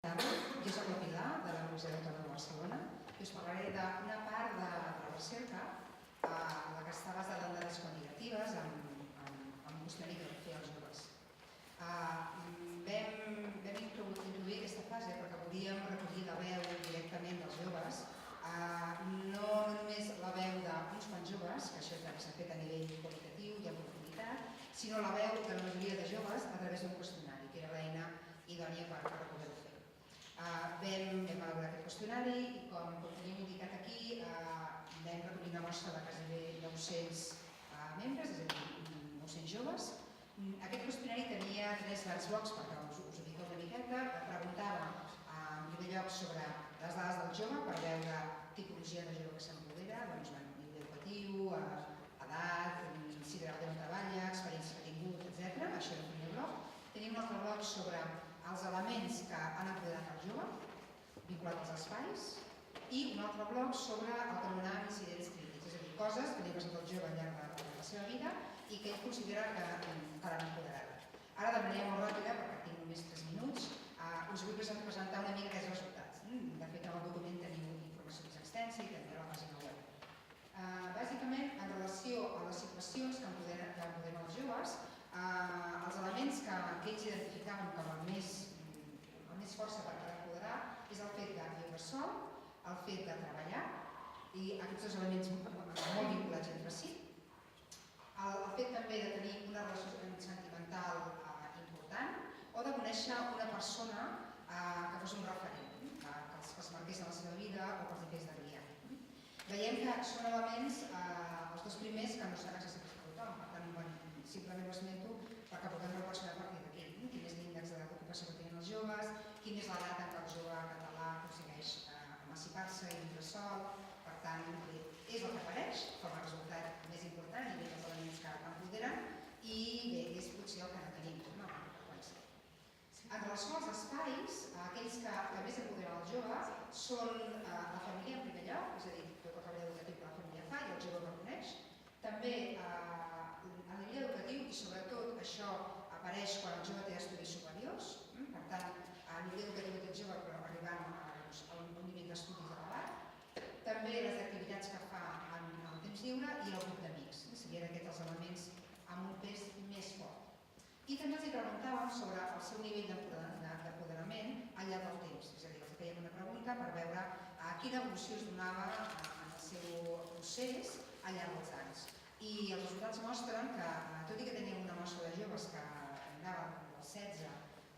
presentar-me. Jo soc la Pilar, de la Universitat Autònoma de Barcelona, i us parlaré d'una part de la recerca en la que està basada en dades quantitatives, en un qüestionari que vam fer als joves. Vam introduir aquesta fase perquè volíem recollir la veu directament dels joves, no només la veu d'uns quants joves, que això s'ha fet a nivell qualitatiu i en profunditat, sinó la veu de la majoria de joves a través d'un qüestionari, que era l'eina idònia per poder-ho fer. Vam elaborar aquest qüestionari i, com tenim indicat aquí, vam recollir una mostra de gairebé 900 membres, és a dir, 900 joves. Aquest qüestionari tenia 3 grans blocs, perquè us ho dic una miqueta. Preguntava, en primer lloc, sobre les dades del jove, per veure tipologia de jove que s'empodera, nivell educatiu, edat, si realment treballa, experiència que ha tingut, etc. Això era el primer bloc. Tenim un altre bloc sobre els elements que han empoderat el jove, vinculat als espais, i un altre bloc sobre el que anomenàvem incidents crítics, és a dir, coses que li ha passat al jove al llarg de la seva vida i que ell considera que l'han empoderat. Ara, de manera molt ràpida, perquè tinc només 3 minuts, us vull presentar una mica aquests resultats. De fet, en el document teniu informació més extensa i també a la pàgina web. Bàsicament, en relació a les situacions que empoderen els joves, els elements que ells identificaven com el més força per empoderar és el fet de viure sol, el fet de treballar, i aquests dos elements molt vinculats entre si, el fet també de tenir una relació sentimental important o de conèixer una persona que fos un referent, que els marqués en la seva vida o que els fes de guia. Veiem que són elements, els dos primers, que no seran accessibles per tothom, per tant, simplement ho esmento perquè puguem reflexionar a partir d'aquí. Quin és l'índex d'ocupació que tenen els joves, quina és l'edat en què el jove català aconsegueix emancipar-se i viure sol. Per tant, és el que apareix com a resultat més important i els elements que empoderen, i bé, és potser el que no tenim, no? En relació als espais, aquells que més empoderen el jove són la família en primer lloc, és a dir, tot el treball educatiu que la família fa i el jove ho reconeix. També a nivell educatiu, i sobretot això apareix quan el jove té estudis superiors, per tant, a nivell educatiu té el jove però arribant a un nivell d'estudis elevat. També les activitats que fa en el temps lliure i el grup d'amics, serien aquests els elements amb un pes més fort. I també els preguntàvem sobre el seu nivell d'empoderament al llarg del temps, és a dir, els fèiem una pregunta per veure quina evolució es donava en el seu procés al llarg dels anys. I els resultats mostren que, tot i que teníem una mostra de joves que anava dels 16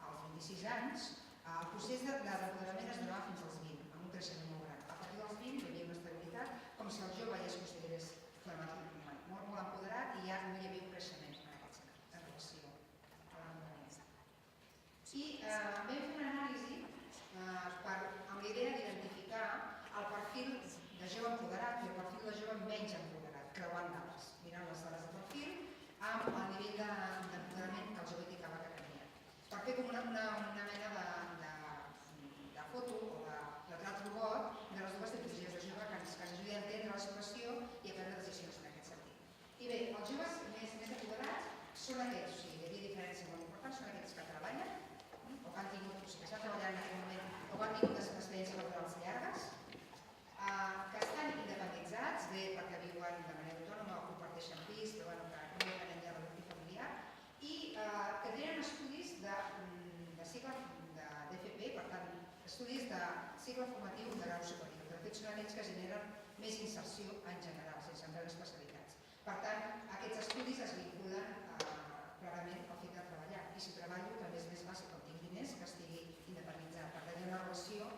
als 26 anys, el procés d'empoderament es donava fins als 20, amb un creixement molt gran. A partir dels 20 hi havia una estabilitat, com si el jove ja es considerés molt empoderat i ja no hi havia un creixement en relació a l'empoderament. I vam fer una anàlisi amb la idea d'identificar el perfil de jove empoderat i el perfil de jove menys empoderat, creuant dades, mirant les dades de perfil amb el nivell d'empoderament que el jove indicava que tenia. Per fer com una mena de foto o de retrat robot de les dues tipologies de jove que ens ajudi a entendre la situació i a prendre decisions en aquest sentit. I bé, els joves més empoderats són aquests, o sigui, hi havia diferències molt importants, són aquests que treballen o que han tingut, o sigui, que estan treballant en aquest moment o que han tingut experiències laborals llargues, que estan independitzats, bé perquè viuen de manera autònoma o comparteixen pis, però que no depenen ja de l'útil familiar, i que tenen estudis de cicle d'FP, per tant, estudis de cicle formatiu de grau superior. De fet, són aquells que generen més inserció en general, sense entrar en especialitats. Per tant, aquests estudis es vinculen clarament al fet de treballar. I si treballo també és més fàcil que tinc diners que estigui independitzat. Per tant, hi ha una relació